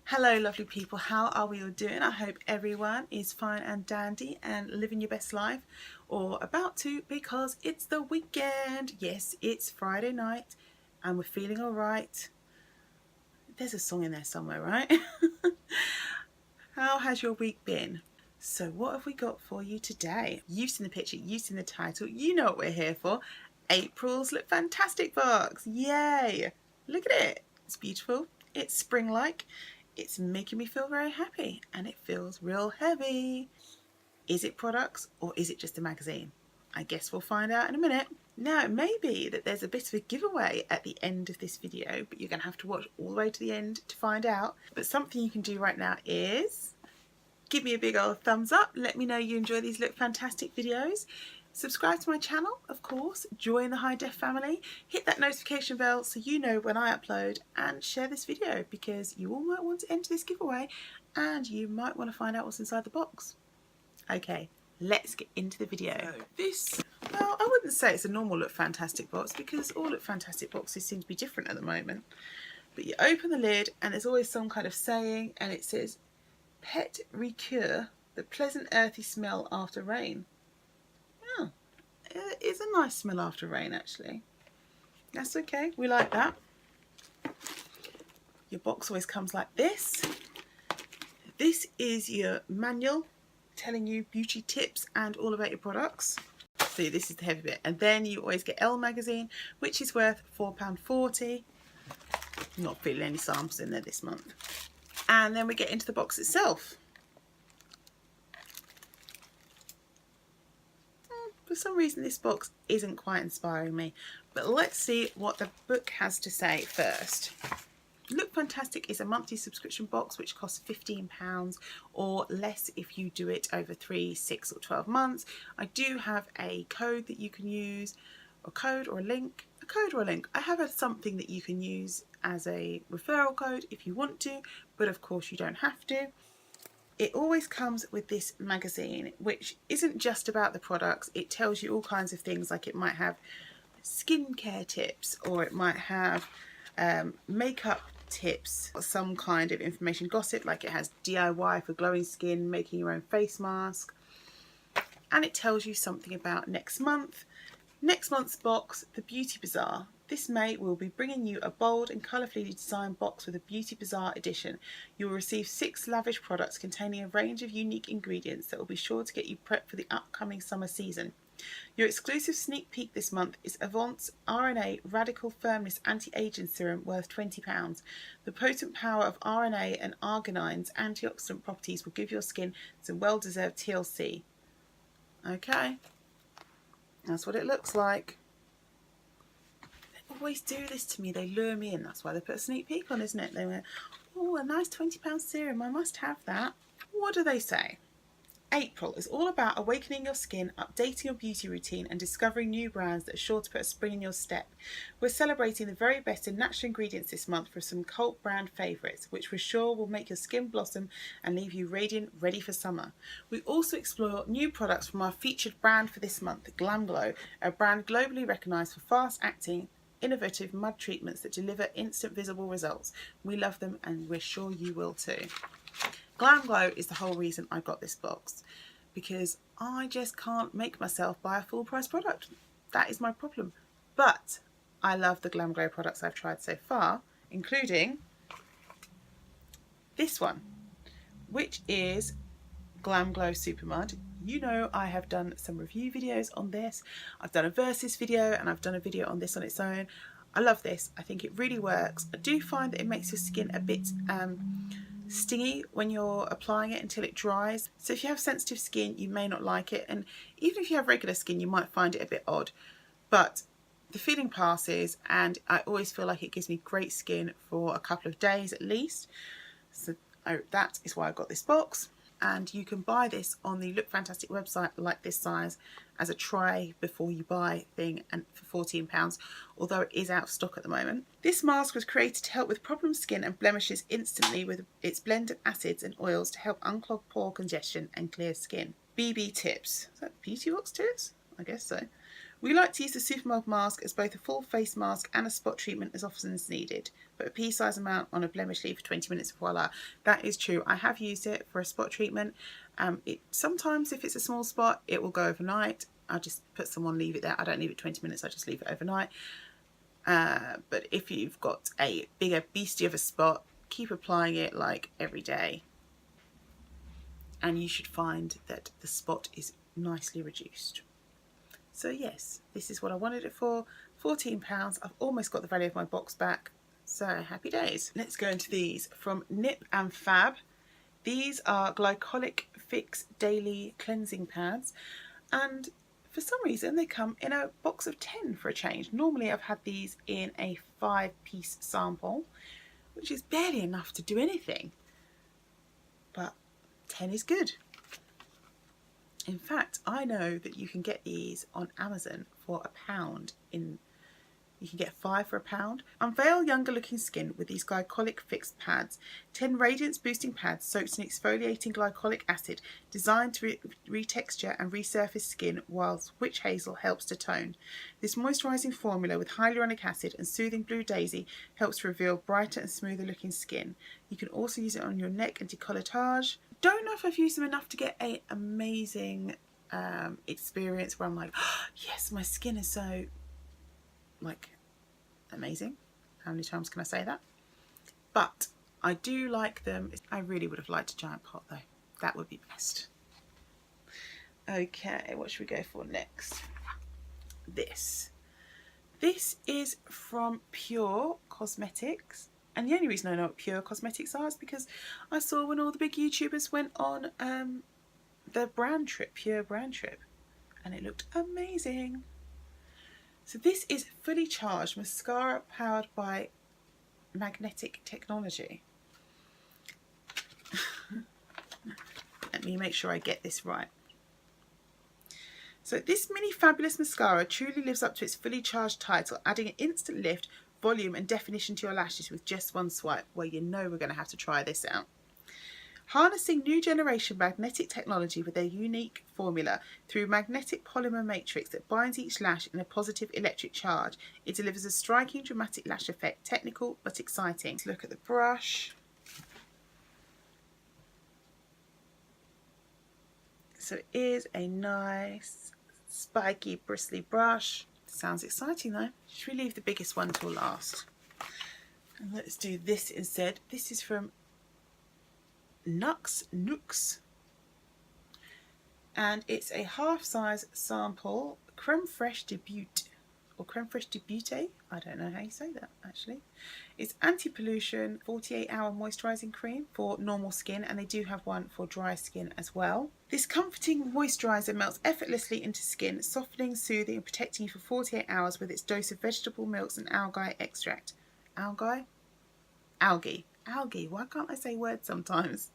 Hello lovely people, how are we all doing? I hope everyone is fine and dandy and living your best life, or about to, because it's the weekend. Yes, it's Friday night and we're feeling alright. There's a song in there somewhere, right? How has your week been? So what have we got for you today? You've seen the picture, you've seen the title, you know what we're here for. April's Look Fantastic box. Yay! Look at it. It's beautiful. It's spring-like. It's making me feel very happy and it feels real heavy. Is it products or is it just a magazine? I guess we'll find out in a minute. Now, it may be that there's a bit of a giveaway at the end of this video, but you're going to have to watch all the way to the end to find out. But something you can do right now is give me a big old thumbs up. Let me know you enjoy these Look Fantastic videos. Subscribe to my channel, of course. Join the High Def family. Hit that notification bell so you know when I upload, and share this video because you all might want to enter this giveaway and you might want to find out what's inside the box. Okay, let's get into the video. So well, I wouldn't say it's a normal Look Fantastic box because all Look Fantastic boxes seem to be different at the moment. But you open the lid and there's always some kind of saying, and it says, "Pet Recure, the pleasant earthy smell after rain." Oh, it is a nice smell after rain actually. That's okay, we like that. Your box always comes like this. This is your manual telling you beauty tips and all about your products. See, this is the heavy bit. And then you always get Elle magazine, which is worth £4.40. Not feeling any samples in there this month. And then we get into the box itself. For some reason this box isn't quite inspiring me, but let's see what the book has to say first. Look Fantastic is a monthly subscription box which costs £15 or less if you do it over 3, 6 or 12 months. I do have a code that you can use, a code or a link. I have something that you can use as a referral code if you want to, but of course you don't have to. It always comes with this magazine, which isn't just about the products. It tells you all kinds of things, like it might have skincare tips, or it might have makeup tips, or some kind of information gossip, like it has DIY for glowing skin, making your own face mask. And it tells you something about next month. Next month's box, the Beauty Bazaar. This May we'll be bringing you a bold and colourfully designed box with a Beauty Bazaar edition. You will receive 6 lavish products containing a range of unique ingredients that will be sure to get you prepped for the upcoming summer season. Your exclusive sneak peek this month is Avant's RNA Radical Firmness Anti-Aging Serum worth £20. The potent power of RNA and arginine's antioxidant properties will give your skin some well-deserved TLC. Okay, that's what it looks like. They always do this to me, they lure me in. That's why they put a sneak peek on, isn't it? They went, oh, a nice £20 serum, I must have that. What do they say? April is all about awakening your skin, updating your beauty routine and discovering new brands that are sure to put a spring in your step. We're celebrating the very best in natural ingredients this month for some cult brand favourites, which we're sure will make your skin blossom and leave you radiant, ready for summer. We also explore new products from our featured brand for this month, Glam Glow, a brand globally recognised for fast-acting, innovative mud treatments that deliver instant visible results. We love them and we're sure you will too. Glam Glow is the whole reason I got this box, because I just can't make myself buy a full price product. That is my problem. But I love the Glam Glow products I've tried so far, including this one, which is Glam Glow Super Mud. You know I have done some review videos on this. I've done a versus video and I've done a video on this on its own. I love this. I think it really works. I do find that it makes your skin a bit stingy when you're applying it until it dries. So if you have sensitive skin, you may not like it. And even if you have regular skin, you might find it a bit odd. But the feeling passes and I always feel like it gives me great skin for a couple of days at least. So that is why I got this box. And you can buy this on the Look Fantastic website, like this size, as a try before you buy thing, and for £14, although it is out of stock at the moment. This mask was created to help with problem skin and blemishes instantly with its blend of acids and oils to help unclog pore congestion and clear skin. BB tips. Is that Beauty Box tips? I guess so. We like to use the Supermug mask as both a full face mask and a spot treatment as often as needed. Put a pea-size amount on a blemish leaf for 20 minutes, voila. That is true. I have used it for a spot treatment. Sometimes if it's a small spot, it will go overnight. I'll just put some on, leave it there. I don't leave it 20 minutes, I just leave it overnight. But if you've got a bigger beastie of a spot, keep applying it like every day. And you should find that the spot is nicely reduced. So yes, this is what I wanted it for. £14. I've almost got the value of my box back. So happy days. Let's go into these from Nip and Fab. These are Glycolic Fix Daily Cleansing Pads. And for some reason they come in a box of 10 for a change. Normally I've had these in a 5-piece sample, which is barely enough to do anything. But 10 is good. In fact, I know that you can get these on Amazon for £1. You can get 5 for £1. Unveil younger looking skin with these Glycolic Fix pads. 10 radiance boosting pads soaked in exfoliating glycolic acid, designed to retexture and resurface skin, whilst witch hazel helps to tone. This moisturising formula with hyaluronic acid and soothing blue daisy helps to reveal brighter and smoother looking skin. You can also use it on your neck and décolletage. Don't know if I've used them enough to get an amazing experience where I'm like, oh, yes, my skin is so like amazing. How many times can I say that? But I do like them. I really would have liked a giant pot though. That would be best. Okay, what should we go for next? This is from Pure Cosmetics. And the only reason I know what Pure Cosmetics are is because I saw when all the big YouTubers went on their brand trip, Pure brand trip, and it looked amazing. So this is fully charged mascara powered by magnetic technology. Let me make sure I get this right. So this mini fabulous mascara truly lives up to its fully charged title, adding an instant lift, volume and definition to your lashes with just one swipe. Well, you know we're going to have to try this out. Harnessing new generation magnetic technology with their unique formula through magnetic polymer matrix that binds each lash in a positive electric charge, it delivers a striking dramatic lash effect, technical but exciting. Let's look at the brush. So it is a nice spiky bristly brush. Sounds exciting though. Should we leave the biggest one till last? And let's do this instead. This is from Nooks, and it's a half-size sample creme fraiche debut, or creme fraiche debut. I don't know how you say that actually. It's anti-pollution 48-hour moisturising cream for normal skin, and they do have one for dry skin as well. This comforting moisturiser melts effortlessly into skin, softening, soothing and protecting you for 48 hours with its dose of vegetable milks and algae extract. Algae? Algae. Why can't I say words sometimes?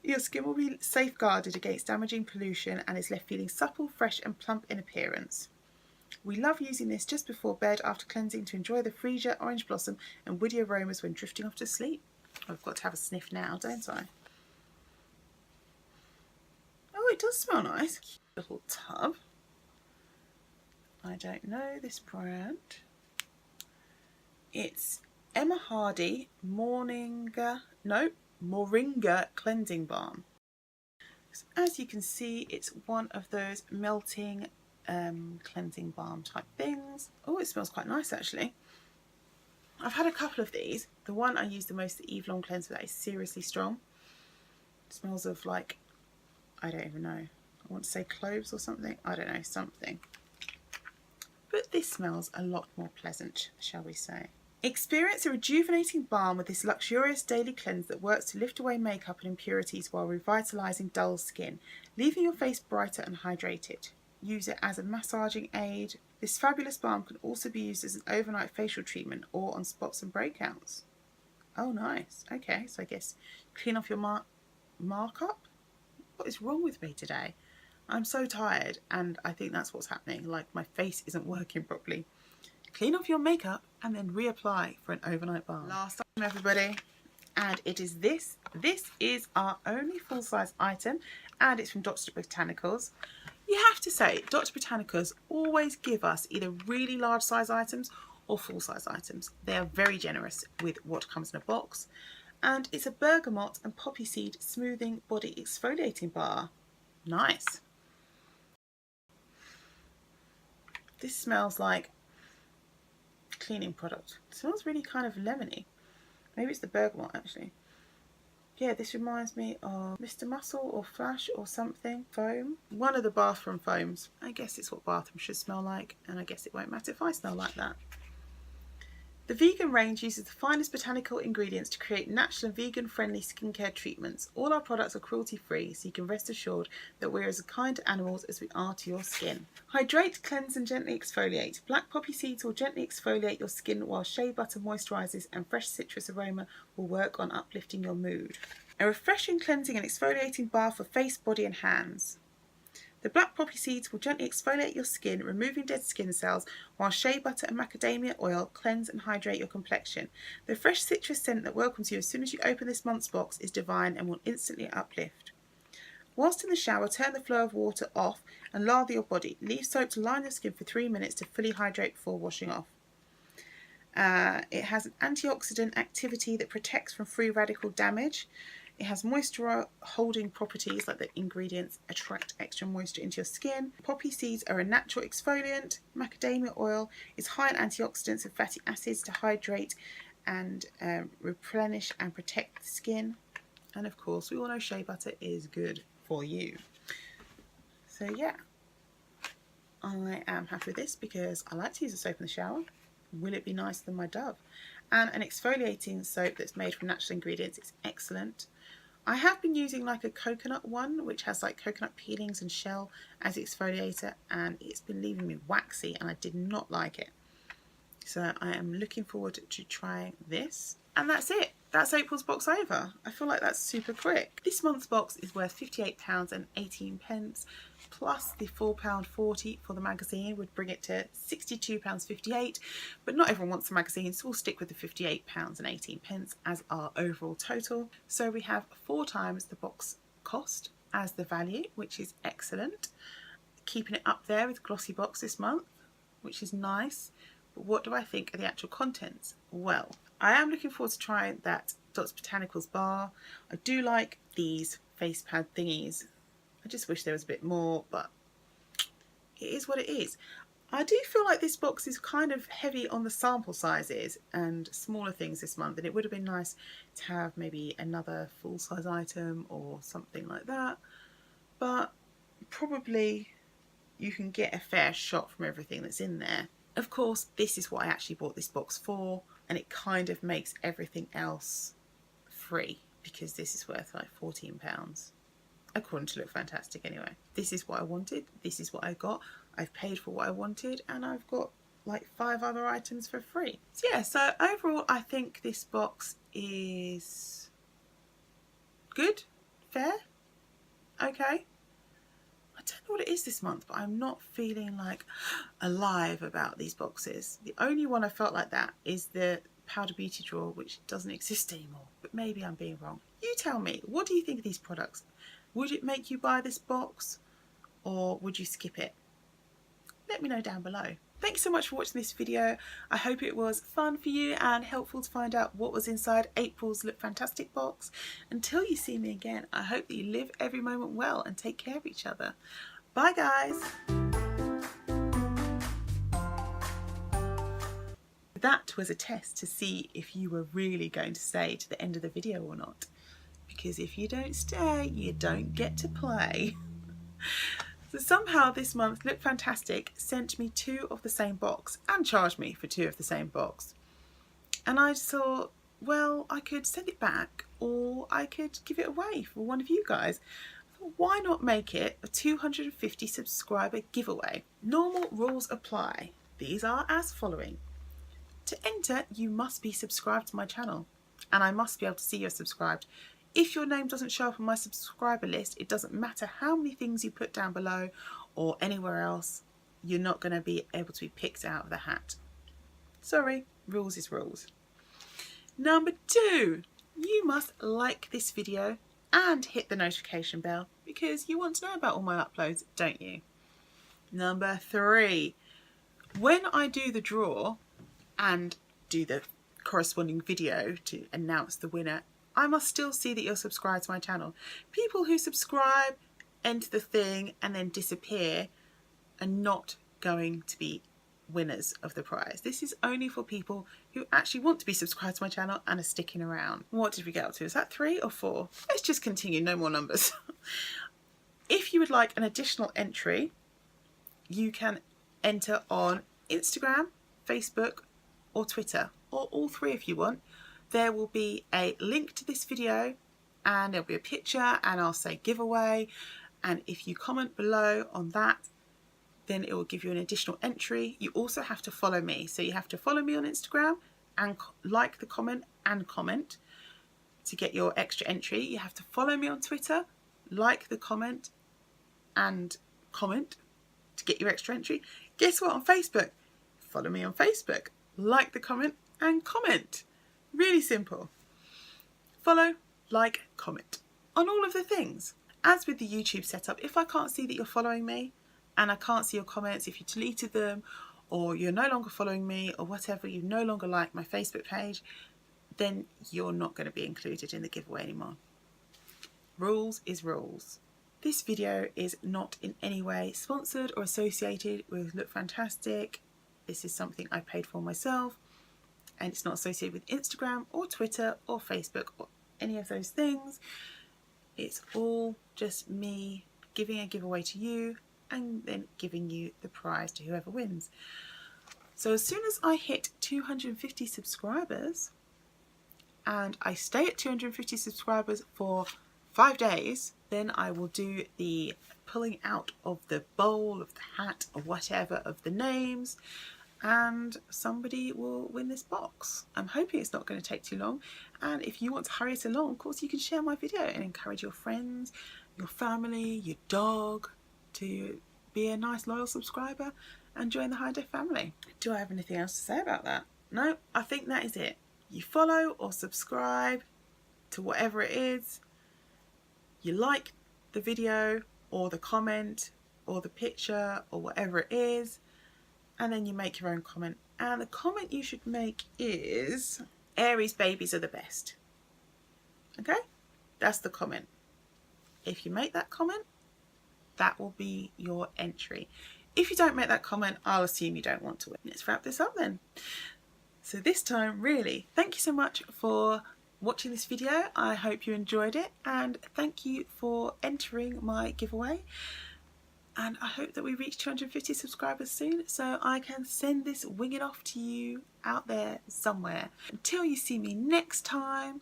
Your skin will be safeguarded against damaging pollution and is left feeling supple, fresh and plump in appearance. We love using this just before bed after cleansing to enjoy the freesia, orange blossom and woody aromas when drifting off to sleep. I've got to have a sniff now, don't I? Oh, it does smell nice. Little tub. I don't know this brand. It's Emma Hardy Moringa Cleansing Balm. So as you can see, it's one of those melting cleansing balm type things. Oh, it smells quite nice actually. I've had a couple of these. The one I use the most, the Eve Long Cleanser, that is seriously strong. It smells of like, I don't even know. I want to say cloves or something. I don't know, something. But this smells a lot more pleasant, shall we say. Experience a rejuvenating balm with this luxurious daily cleanse that works to lift away makeup and impurities while revitalising dull skin, leaving your face brighter and hydrated. Use it as a massaging aid. This fabulous balm can also be used as an overnight facial treatment or on spots and breakouts. Oh, nice. Okay, so I guess clean off your markup. What is wrong with me today? I'm so tired, and I think that's what's happening. Like, my face isn't working properly. Clean off your makeup and then reapply for an overnight balm. Last time, everybody, and it is this. This is our only full-size item, and it's from Dr. Botanicals. You have to say, Dr. Botanicals always give us either really large size items or full size items. They are very generous with what comes in a box. And it's a bergamot and poppy seed smoothing body exfoliating bar. Nice. This smells like cleaning product. It smells really kind of lemony. Maybe it's the bergamot actually. Yeah, this reminds me of Mr. Muscle or Flash or something. Foam. One of the bathroom foams. I guess it's what bathrooms should smell like, and I guess it won't matter if I smell like that. The vegan range uses the finest botanical ingredients to create natural and vegan friendly skincare treatments. All our products are cruelty free, so you can rest assured that we're as kind to animals as we are to your skin. Hydrate, cleanse and gently exfoliate. Black poppy seeds will gently exfoliate your skin, while shea butter moisturizes and fresh citrus aroma will work on uplifting your mood. A refreshing cleansing and exfoliating bar for face, body and hands. The black poppy seeds will gently exfoliate your skin, removing dead skin cells, while shea butter and macadamia oil cleanse and hydrate your complexion. The fresh citrus scent that welcomes you as soon as you open this month's box is divine and will instantly uplift. Whilst in the shower, turn the flow of water off and lather your body. Leave soap to line your skin for 3 minutes to fully hydrate before washing off. It has an antioxidant activity that protects from free radical damage. It has moisture holding properties, like the ingredients attract extra moisture into your skin. Poppy seeds are a natural exfoliant. Macadamia oil is high in antioxidants and fatty acids to hydrate and replenish and protect the skin. And of course, we all know shea butter is good for you. So yeah, I am happy with this because I like to use a soap in the shower. Will it be nicer than my Dove? And an exfoliating soap that's made from natural ingredients is excellent. I have been using like a coconut one, which has like coconut peelings and shell as exfoliator, and it's been leaving me waxy and I did not like it. So I am looking forward to trying this. And that's it. That's April's box over. I feel like that's super quick. This month's box is worth £58.18, plus the £4.40 for the magazine would bring it to £62.58. But not everyone wants the magazine, so we'll stick with the £58.18 as our overall total. So we have 4 times the box cost as the value, which is excellent. Keeping it up there with Glossy Box this month, which is nice. But what do I think are the actual contents? Well, I am looking forward to trying that Dr. Botanicals bar. I do like these face pad thingies. I just wish there was a bit more, but it is what it is. I do feel like this box is kind of heavy on the sample sizes and smaller things this month, and it would have been nice to have maybe another full-size item or something like that. But probably you can get a fair shot from everything that's in there. Of course, this is what I actually bought this box for, and it kind of makes everything else free because this is worth like £14, according to Look Fantastic anyway. This is what I wanted, this is what I got, I've paid for what I wanted, and I've got like 5 other items for free. So yeah, so overall I think this box is good, fair, okay. I don't know what it is this month, but I'm not feeling like alive about these boxes. The only one I felt like that is the Powder Beauty Drawer, which doesn't exist anymore, but maybe I'm being wrong. You tell me, what do you think of these products? Would it make you buy this box, or would you skip it? Let me know down below. Thanks so much for watching this video. I hope it was fun for you and helpful to find out what was inside April's Look Fantastic box. Until you see me again, I hope that you live every moment well and take care of each other. Bye guys. That was a test to see if you were really going to stay to the end of the video or not. Because if you don't stay, you don't get to play. So somehow this month Look Fantastic sent me 2 of the same box and charged me for 2 of the same box. And I thought, well, I could send it back or I could give it away for one of you guys. I thought, why not make it a 250 subscriber giveaway? Normal rules apply. These are as following. To enter, you must be subscribed to my channel, and I must be able to see you're subscribed. If your name doesn't show up on my subscriber list, it doesn't matter how many things you put down below or anywhere else, you're not going to be able to be picked out of the hat. Sorry, rules is rules. Number 2, you must like this video and hit the notification bell because you want to know about all my uploads, don't you? Number 3, when I do the draw and do the corresponding video to announce the winner, I must still see that you're subscribed to my channel. People who subscribe, enter the thing and then disappear are not going to be winners of the prize. This is only for people who actually want to be subscribed to my channel and are sticking around. What did we get up to? Is that 3 or 4? Let's just continue, no more numbers. If you would like an additional entry, you can enter on Instagram, Facebook or Twitter, or all 3 if you want. There will be a link to this video and there'll be a picture and I'll say giveaway, and if you comment below on that, then it will give you an additional entry. You also have to follow me, so you have to follow me on Instagram and like the comment and comment to get your extra entry. You have to follow me on Twitter, like the comment and comment to get your extra entry. Guess what? On Facebook, follow me on Facebook, like the comment and comment. Really simple. Follow, like, comment on all of the things. As with the YouTube setup, if I can't see that you're following me and I can't see your comments, if you deleted them or you're no longer following me or whatever, you no longer like my Facebook page, then you're not going to be included in the giveaway anymore. Rules is rules. This video is not in any way sponsored or associated with Look Fantastic. This is something I paid for myself, and it's not associated with Instagram or Twitter or Facebook or any of those things. It's all just me giving a giveaway to you and then giving you the prize to whoever wins. So as soon as I hit 250 subscribers and I stay at 250 subscribers for 5 days, then I will do the pulling out of the bowl, of the hat, or whatever, of the names, and somebody will win this box. I'm hoping it's not going to take too long, and if you want to hurry it along, of course you can share my video and encourage your friends, your family, your dog to be a nice loyal subscriber and join the Highdef family. Do I have anything else to say about that? No, I think that is it. You follow or subscribe to whatever it is, you like the video or the comment or the picture or whatever it is, and then you make your own comment. And the comment you should make is Aries babies are the best. Okay, that's the comment. If you make that comment, that will be your entry. If you don't make that comment, I'll assume you don't want to win. Let's wrap this up then. So this time, really, thank you so much for watching this video. I hope you enjoyed it, and thank you for entering my giveaway, and I hope that we reach 250 subscribers soon so I can send this Wing It Off to you out there somewhere. Until you see me next time,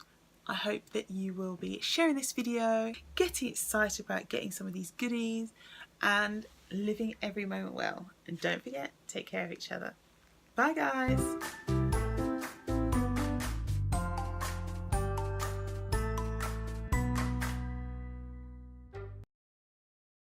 I hope that you will be sharing this video, getting excited about getting some of these goodies, and living every moment well. And don't forget, take care of each other. Bye guys.